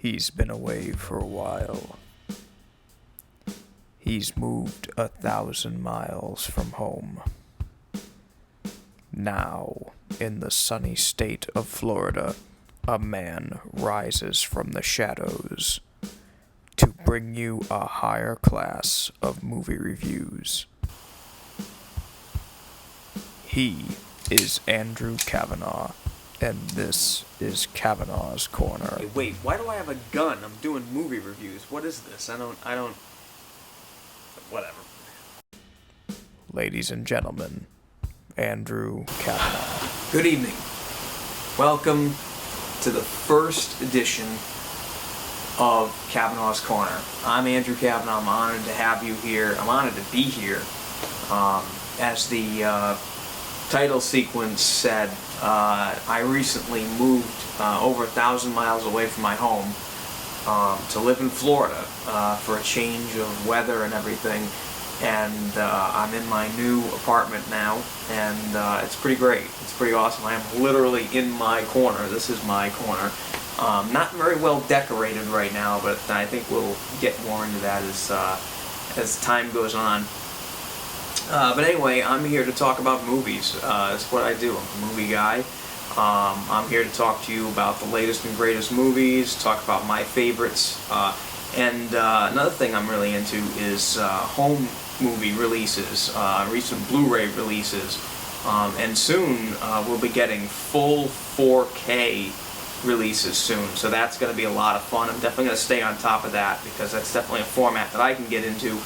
He's been away for a while. He's moved 1,000 miles from home. Now, in the sunny state of Florida, a man rises from the shadows to bring you a higher class of movie reviews. He is Andrew Cavanaugh, and this is Cavanaugh's Corner. Hey, wait, why do I have a gun? I'm doing movie reviews. What is this? I don't... Whatever. Ladies and gentlemen, Andrew Cavanaugh. Good evening. Welcome to the first edition of Cavanaugh's Corner. I'm Andrew Cavanaugh. I'm honored to have you here. I'm honored to be here. As the title sequence said, I recently moved over 1,000 miles away from my home to live in Florida for a change of weather and everything. And I'm in my new apartment now, and it's pretty great. It's pretty awesome. I am literally in my corner. This is my corner. Not very well decorated right now, but I think we'll get more into that as time goes on. But anyway, I'm here to talk about movies. That's what I do. I'm a movie guy. I'm here to talk to you about the latest and greatest movies, talk about my favorites, and another thing I'm really into is home movie releases, recent Blu-ray releases, and soon we'll be getting full 4K releases soon, so that's going to be a lot of fun. I'm definitely going to stay on top of that because that's definitely a format that I can get into.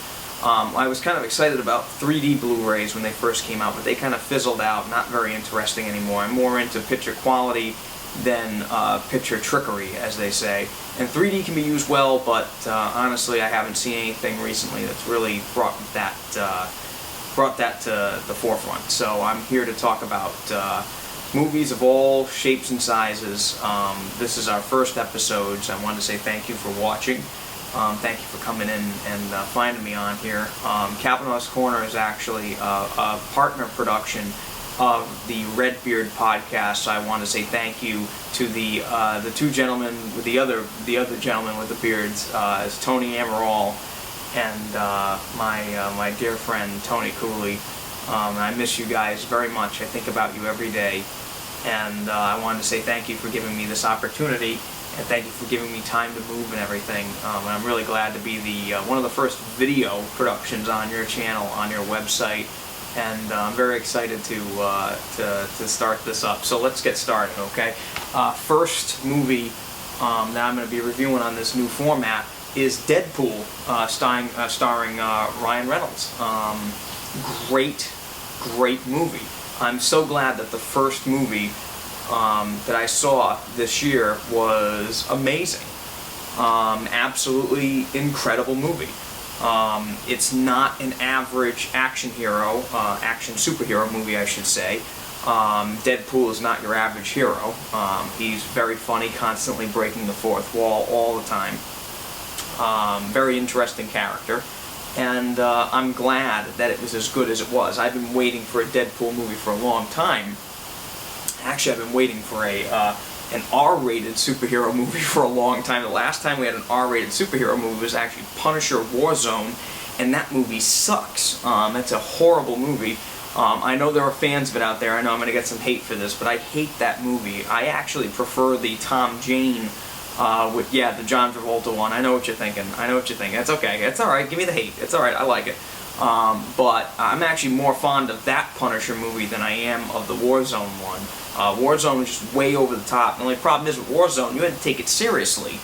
I was kind of excited about 3D Blu-rays when they first came out, but they kind of fizzled out, not very interesting anymore. I'm more into picture quality than picture trickery, as they say. And 3D can be used well, but honestly, I haven't seen anything recently that's really brought that to the forefront. So I'm here to talk about movies of all shapes and sizes. This is our first episode, so I wanted to say thank you for watching. Thank you for coming in and finding me on here. Cavanaugh's Corner is actually a partner production of the Redbeard podcast, so I want to say thank you to the two gentlemen with the other gentleman with the beards, is Tony Amaral and my dear friend Tony Cooley. I miss you guys very much. I think about you every day, and I wanted to say thank you for giving me this opportunity. And thank you for giving me time to move and everything. And I'm really glad to be the one of the first video productions on your channel, on your website. And I'm very excited to start this up. So let's get started, okay? First movie that I'm going to be reviewing on this new format is Deadpool, starring Ryan Reynolds. Great movie. I'm so glad that the first movie that I saw this year was amazing. Absolutely incredible movie. It's not an average action superhero movie, I should say. Deadpool is not your average hero. He's very funny, constantly breaking the fourth wall all the time. Very interesting character. And I'm glad that it was as good as it was. I've been waiting for a Deadpool movie for a long time. Actually, I've been waiting for an R-rated superhero movie for a long time. The last time we had an R-rated superhero movie was actually Punisher Warzone, and that movie sucks. It's a horrible movie. I know there are fans of it out there. I know I'm going to get some hate for this, but I hate that movie. I actually prefer the Tom Jane, the John Travolta one. I know what you're thinking. It's okay. It's alright. Give me the hate. It's alright. I like it. But I'm actually more fond of that Punisher movie than I am of the Warzone one. Warzone was just way over the top. The only problem is with Warzone, you had to take it seriously.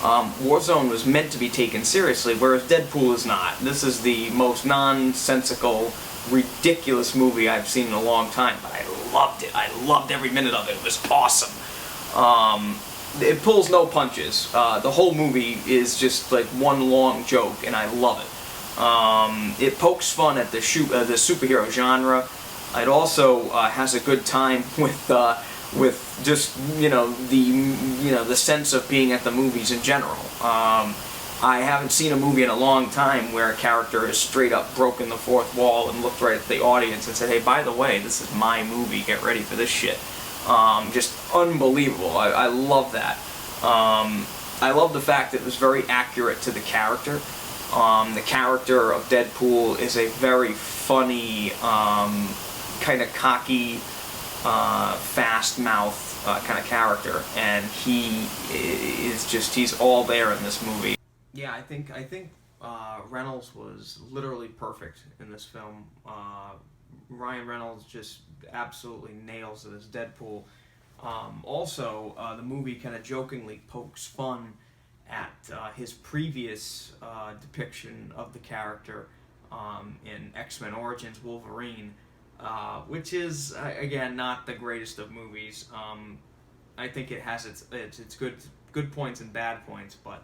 Warzone was meant to be taken seriously, whereas Deadpool is not. This is the most nonsensical, ridiculous movie I've seen in a long time, but I loved it. I loved every minute of it. It was awesome. It pulls no punches. The whole movie is just like one long joke, and I love it. It pokes fun at the superhero genre. It also has a good time with just the sense of being at the movies in general. I haven't seen a movie in a long time where a character has straight up broken the fourth wall and looked right at the audience and said, "Hey, by the way, this is my movie. Get ready for this shit." Just unbelievable. I love that. I love the fact that it was very accurate to the character. The character of Deadpool is a very funny, kind of cocky, fast mouth kind of character, and he's all there in this movie. Yeah, I think Reynolds was literally perfect in this film. Ryan Reynolds just absolutely nails it as Deadpool. Also, the movie kind of jokingly pokes fun at his previous depiction of the character in X-Men Origins Wolverine, which is, again, not the greatest of movies. I think it has its good points and bad points, but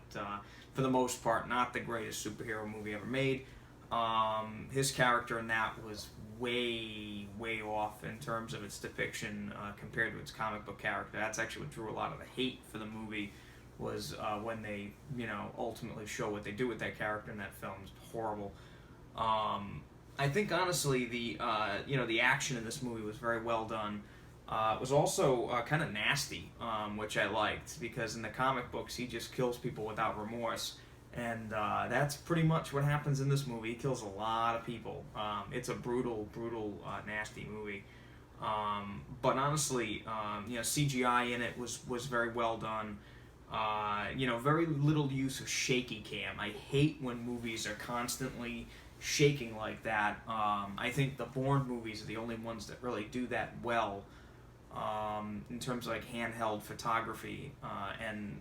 for the most part, not the greatest superhero movie ever made. His character in that was way off in terms of its depiction compared to its comic book character. That's actually what drew a lot of the hate for the movie, was when they, ultimately show what they do with that character in that film. It's horrible. I think honestly the action in this movie was very well done. It was also kind of nasty, which I liked, because in the comic books he just kills people without remorse. And that's pretty much what happens in this movie. He kills a lot of people. It's a brutal, nasty movie. But honestly, CGI in it was very well done. Very little use of shaky cam. I hate when movies are constantly shaking like that. I think the Bourne movies are the only ones that really do that well. In terms of like handheld photography, and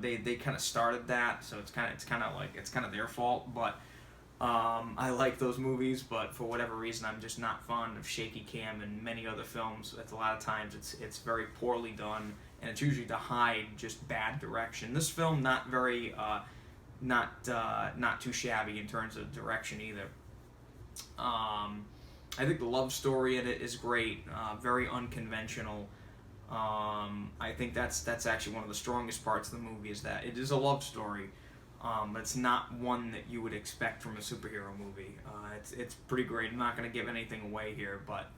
they kind of started that, so it's kind of their fault. But I like those movies, but for whatever reason, I'm just not fond of shaky cam in many other films. It's a lot of times it's very poorly done, and it's usually to hide just bad direction. This film not too shabby in terms of direction either. I think the love story in it is great, very unconventional. I think that's actually one of the strongest parts of the movie, is that it is a love story, but it's not one that you would expect from a superhero movie. It's pretty great. I'm not going to give anything away here, but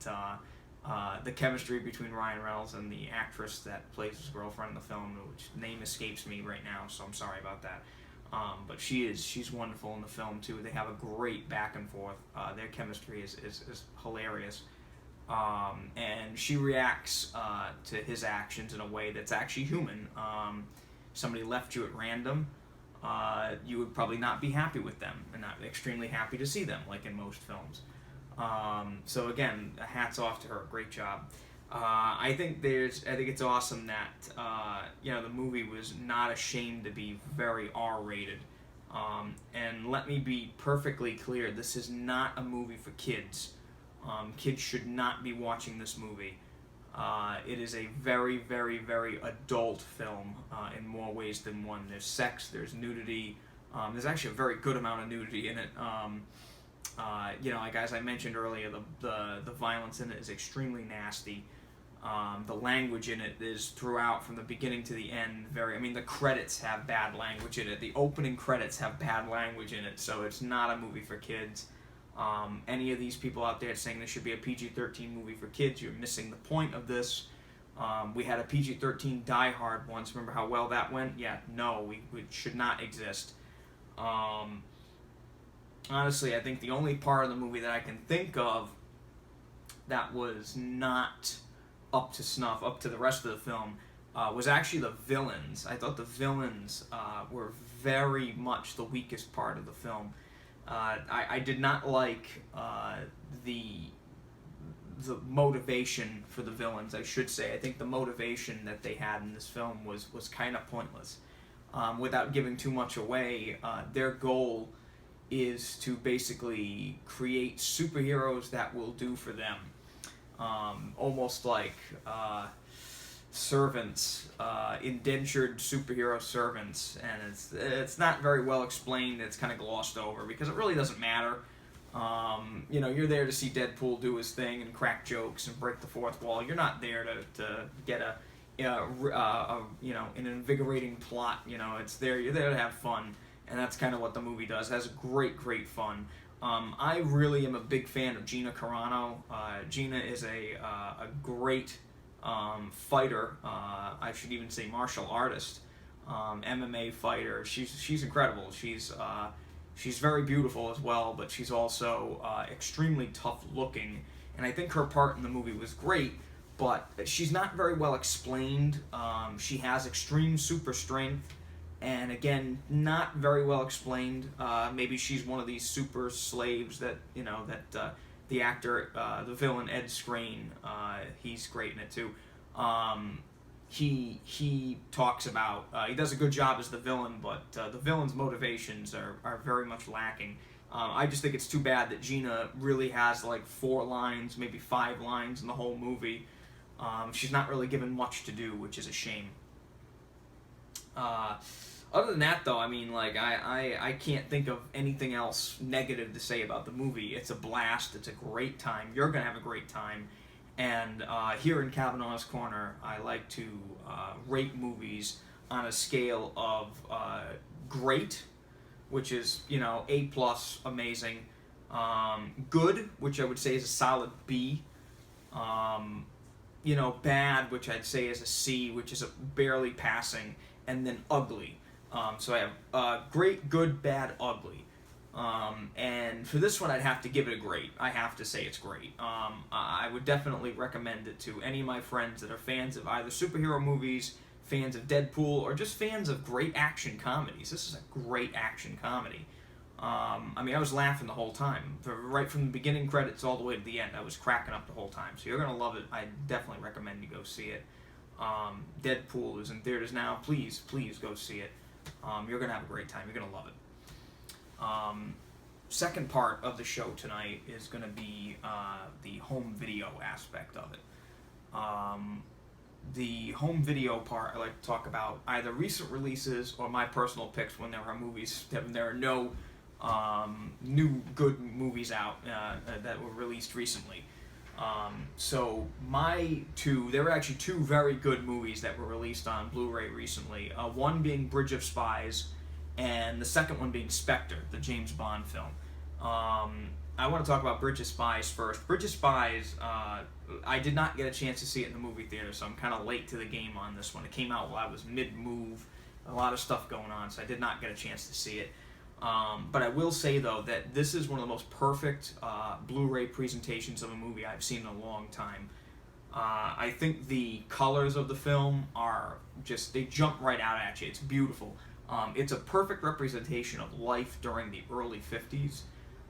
the chemistry between Ryan Reynolds and the actress that plays his girlfriend in the film, which name escapes me right now, so I'm sorry about that. But she's wonderful in the film too. They have a great back and forth. Their chemistry is hilarious. And she reacts to his actions in a way that's actually human. Somebody left you at random, you would probably not be happy with them, and not extremely happy to see them, like in most films. So again, hats off to her. Great job. I think it's awesome that the movie was not ashamed to be very R-rated. And let me be perfectly clear: this is not a movie for kids. Kids should not be watching this movie. It is a very, very, very adult film in more ways than one. There's sex, there's nudity. There's actually a very good amount of nudity in it. Like as I mentioned earlier, the violence in it is extremely nasty. The language in it is throughout, from the beginning to the end, the credits have bad language in it. The opening credits have bad language in it, so it's not a movie for kids. Any of these people out there saying this should be a PG-13 movie for kids, you're missing the point of this. We had a PG-13 Die Hard once. Remember how well that went? Yeah, no, we should not exist. Honestly, I think the only part of the movie that I can think of that was not up to snuff, up to the rest of the film, was actually the villains. I thought the villains were very much the weakest part of the film. I did not like the motivation for the villains, I should say. I think the motivation that they had in this film was kind of pointless. Without giving too much away, their goal is to basically create superheroes that will do for them. Almost like servants, indentured superhero servants, and it's not very well explained. It's kind of glossed over because it really doesn't matter. You're there to see Deadpool do his thing and crack jokes and break the fourth wall. You're not there to get an invigorating plot. You're there to have fun, and that's kind of what the movie does. It has great fun. I really am a big fan of Gina Carano. Gina is a great fighter. I should even say martial artist. MMA fighter. She's incredible. She's very beautiful as well, but she's also extremely tough looking. And I think her part in the movie was great, but she's not very well explained. She has extreme super strength, and again, not very well explained. Maybe she's one of these super slaves that the actor, the villain Ed Skrein, he's great in it too. He talks about, he does a good job as the villain, but the villain's motivations are very much lacking. I just think it's too bad that Gina really has like 4 lines, maybe 5 lines in the whole movie. She's not really given much to do, which is a shame. Other than that, though, I mean, like, I can't think of anything else negative to say about the movie. It's a blast. It's a great time. You're going to have a great time. And here in Cavanaugh's Corner, I like to rate movies on a scale of great, which is, A+, amazing. Good, which I would say is a solid B. Bad, which I'd say is a C, which is a barely passing. And then ugly. So I have great, good, bad, ugly. And for this one, I'd have to give it a great. I have to say it's great. I would definitely recommend it to any of my friends that are fans of either superhero movies, fans of Deadpool, or just fans of great action comedies. This is a great action comedy. I was laughing the whole time. Right from the beginning credits all the way to the end, I was cracking up the whole time. So you're going to love it. I definitely recommend you go see it. Deadpool is in theaters now. Please go see it. You're going to have a great time. You're going to love it. Second part of the show tonight is going to be the home video aspect of it. The home video part, I like to talk about either recent releases or my personal picks when there are movies, when there are no new good movies out that were released recently. So there were actually 2 very good movies that were released on Blu-ray recently. One being Bridge of Spies, and the second one being Spectre, the James Bond film. I want to talk about Bridge of Spies first. Bridge of Spies, I did not get a chance to see it in the movie theater, so I'm kind of late to the game on this one. It came out while I was mid-move, a lot of stuff going on, so I did not get a chance to see it. But I will say, though, that this is one of the most perfect Blu-ray presentations of a movie I've seen in a long time. I think the colors of the film are just, they jump right out at you. It's beautiful. It's a perfect representation of life during the early 50s.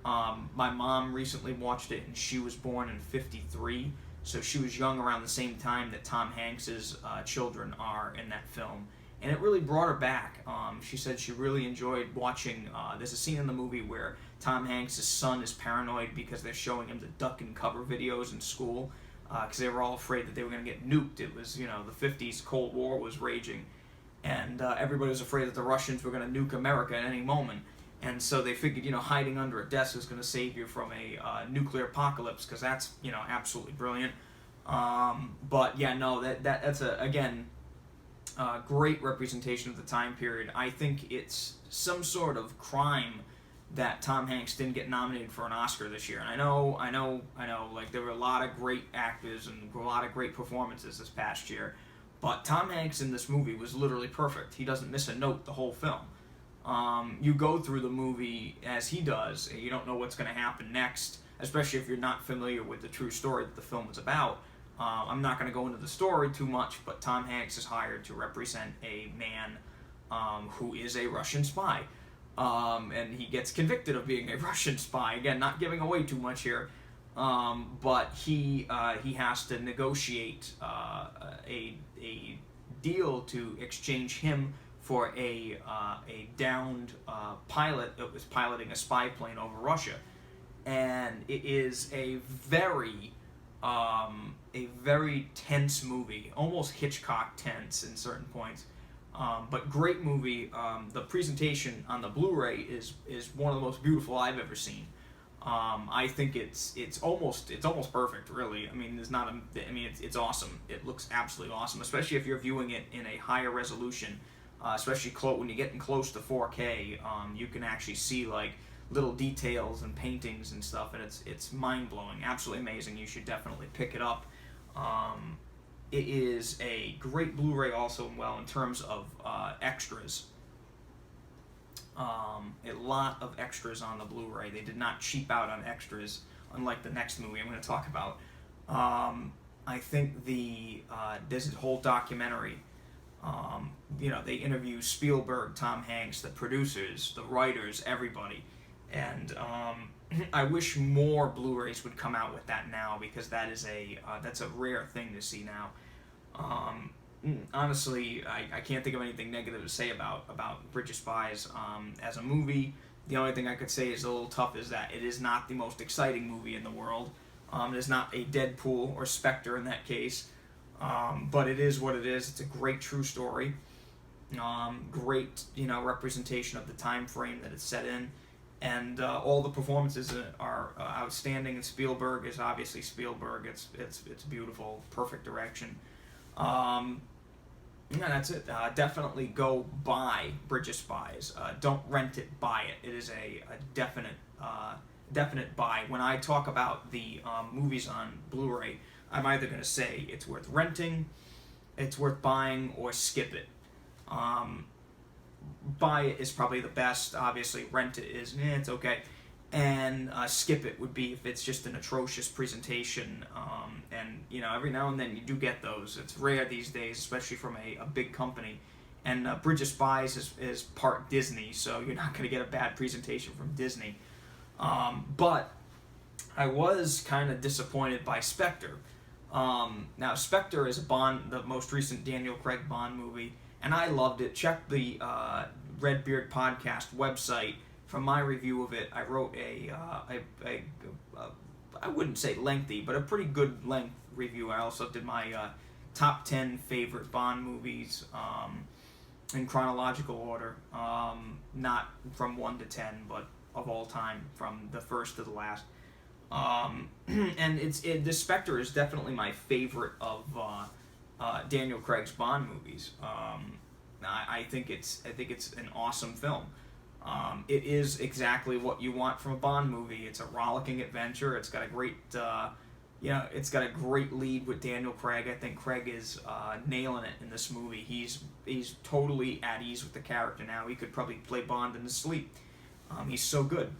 My mom recently watched it, and she was born in 53, so she was young around the same time that Tom Hanks's children are in that film. And it really brought her back. She said she really enjoyed watching, there's a scene in the movie where Tom Hanks' son is paranoid because they're showing him the duck and cover videos in school, because they were all afraid that they were going to get nuked. It was, the 50s, Cold War was raging, and everybody was afraid that the Russians were going to nuke America at any moment. And so they figured, hiding under a desk was going to save you from a nuclear apocalypse, because that's, absolutely brilliant. But yeah, no, that's again, great representation of the time period. I think it's some sort of crime that Tom Hanks didn't get nominated for an Oscar this year. And I know, like, there were a lot of great actors and a lot of great performances this past year, but Tom Hanks in this movie was literally perfect. He doesn't miss a note the whole film. You go through the movie as he does, and you don't know what's going to happen next, especially if you're not familiar with the true story that the film is about. I'm not going to go into the story too much, but Tom Hanks is hired to represent a man who is a Russian spy. And he gets convicted of being a Russian spy. Again, not giving away too much here, but he has to negotiate a deal to exchange him for a downed pilot that was piloting a spy plane over Russia. And it is a very tense movie, almost Hitchcock tense in certain points, but great movie. The presentation on the Blu-ray is one of the most beautiful I've ever seen. I think it's almost perfect, really. I mean, it's awesome. It looks absolutely awesome, especially if you're viewing it in a higher resolution. Especially when you're getting close to 4K, you can actually see like little details and paintings and stuff, and it's mind-blowing, absolutely amazing. You should definitely pick it up. It is a great Blu-ray also, well, in terms of extras. A lot of extras on the Blu-ray. They did not cheap out on extras, unlike the next movie I'm going to talk about. I think there's a whole documentary. They interview Spielberg, Tom Hanks, the producers, the writers, everybody. And I wish more Blu-rays would come out with that now, because that's a rare thing to see now. Honestly, I can't think of anything negative to say about Bridge of Spies. As a movie, the only thing I could say is a little tough is that it is not the most exciting movie in the world. It is not a Deadpool or Spectre in that case, but it is what it is. It's a great true story. Great, representation of the time frame that it's set in, and all the performances are outstanding. And Spielberg is obviously Spielberg. It's beautiful, perfect direction. That's it. Definitely go buy Bridge of Spies. Don't rent it, buy it. It is a definite buy. When I talk about the movies on Blu-ray, I'm either going to say it's worth renting, it's worth buying, or skip it. Buy it is probably the best. Obviously, rent it is, it's okay. And skip it would be if it's just an atrocious presentation. And every now and then you do get those. It's rare these days, especially from a big company. And Bridge of Spies is part Disney, so you're not going to get a bad presentation from Disney. But I was kind of disappointed by Spectre. Now, Spectre is the most recent Daniel Craig Bond movie, and I loved it. Check the Redbeard Podcast website. From my review of it, I wrote I wouldn't say lengthy, but a pretty good length review. I also did my top 10 favorite Bond movies in chronological order, not from 1 to 10, but of all time, from the first to the last. And the Spectre is definitely my favorite of Daniel Craig's Bond movies. I think it's an awesome film. It is exactly what you want from a Bond movie. It's a rollicking adventure. It's got a great, it's got a great lead with Daniel Craig. I think Craig is nailing it in this movie. He's totally at ease with the character now. He could probably play Bond in his sleep. He's so good.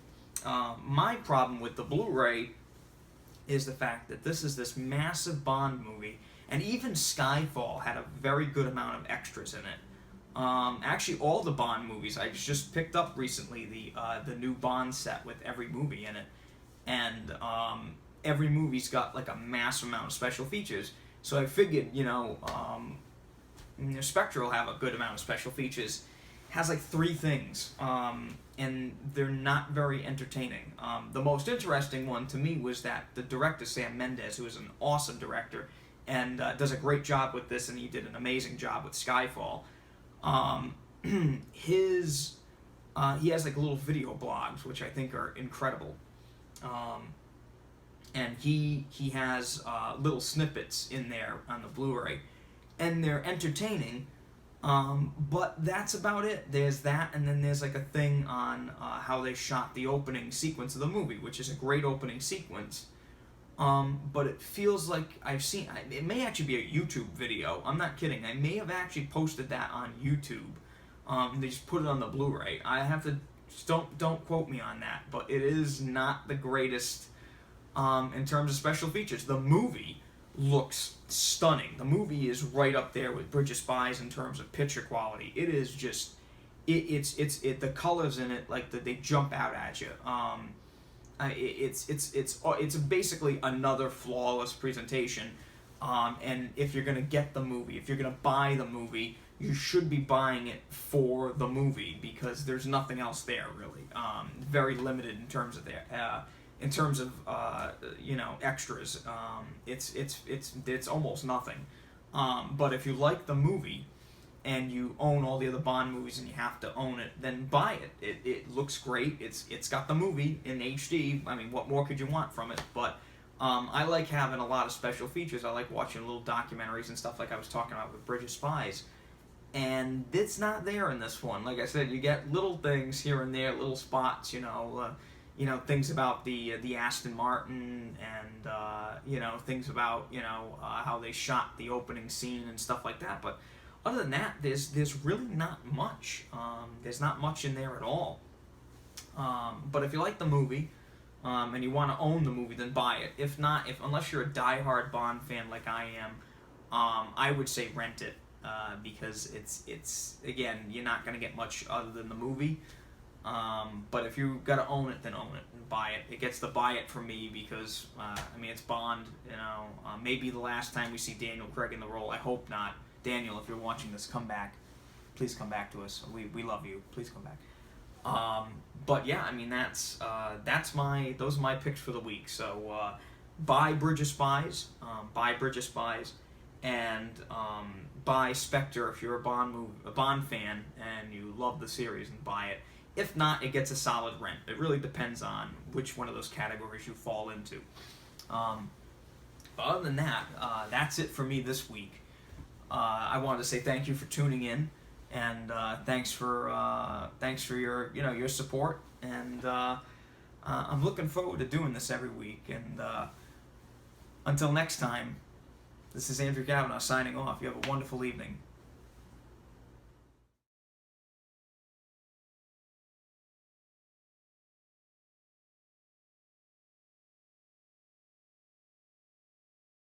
My problem with the Blu-ray is the fact that this is this massive Bond movie, and even Skyfall had a very good amount of extras in it. Actually, all the Bond movies, I just picked up recently the new Bond set with every movie in it, and every movie's got like a massive amount of special features. So I figured, Spectre will have a good amount of special features. Has like 3 things, and they're not very entertaining. The most interesting one to me was that the director, Sam Mendes, who is an awesome director and does a great job with this, and he did an amazing job with Skyfall. He has like little video blogs, which I think are incredible. And he has little snippets in there on the Blu-ray, and they're entertaining. But that's about it. There's that, and then there's like a thing on how they shot the opening sequence of the movie, which is a great opening sequence. But it feels like it may actually be a YouTube video. I'm not kidding. I may have actually posted that on YouTube. They just put it on the Blu-ray. I have to, don't quote me on that, but it is not the greatest in terms of special features. The movie looks stunning. The movie is right up there with Bridge of Spies in terms of picture quality. It is just, it's the colors in it, like they jump out at you. It's basically another flawless presentation. And if you're gonna get the movie, if you're gonna buy the movie, you should be buying it for the movie, because there's nothing else there really. Very limited in terms of extras. It's almost nothing. But if you like the movie and you own all the other Bond movies and you have to own it, then buy it. It looks great. It's got the movie in HD. I mean, what more could you want from it? But I like having a lot of special features. I like watching little documentaries and stuff like I was talking about with Bridge of Spies. And it's not there in this one. Like I said, you get little things here and there, little spots, things about the Aston Martin and things about how they shot the opening scene and stuff like that. But other than that, there's really not much. There's not much in there at all. But if you like the movie and you want to own the movie, then buy it. If not, unless you're a diehard Bond fan like I am, I would say rent it because it's again, you're not gonna get much other than the movie. But if you gotta own it, then own it and buy it. It gets the buy it from me because it's Bond. Maybe the last time we see Daniel Craig in the role. I hope not. Daniel, if you're watching this, come back. Please come back to us. We love you. Please come back. But yeah, those are my picks for the week. So buy Bridge of Spies, and buy Spectre if you're a Bond fan and you love the series, and buy it. If not, it gets a solid rent. It really depends on which one of those categories you fall into. But other than that, that's it for me this week. I wanted to say thank you for tuning in, and thanks for your support. And I'm looking forward to doing this every week. And until next time, this is Andrew Cavanaugh signing off. You have a wonderful evening.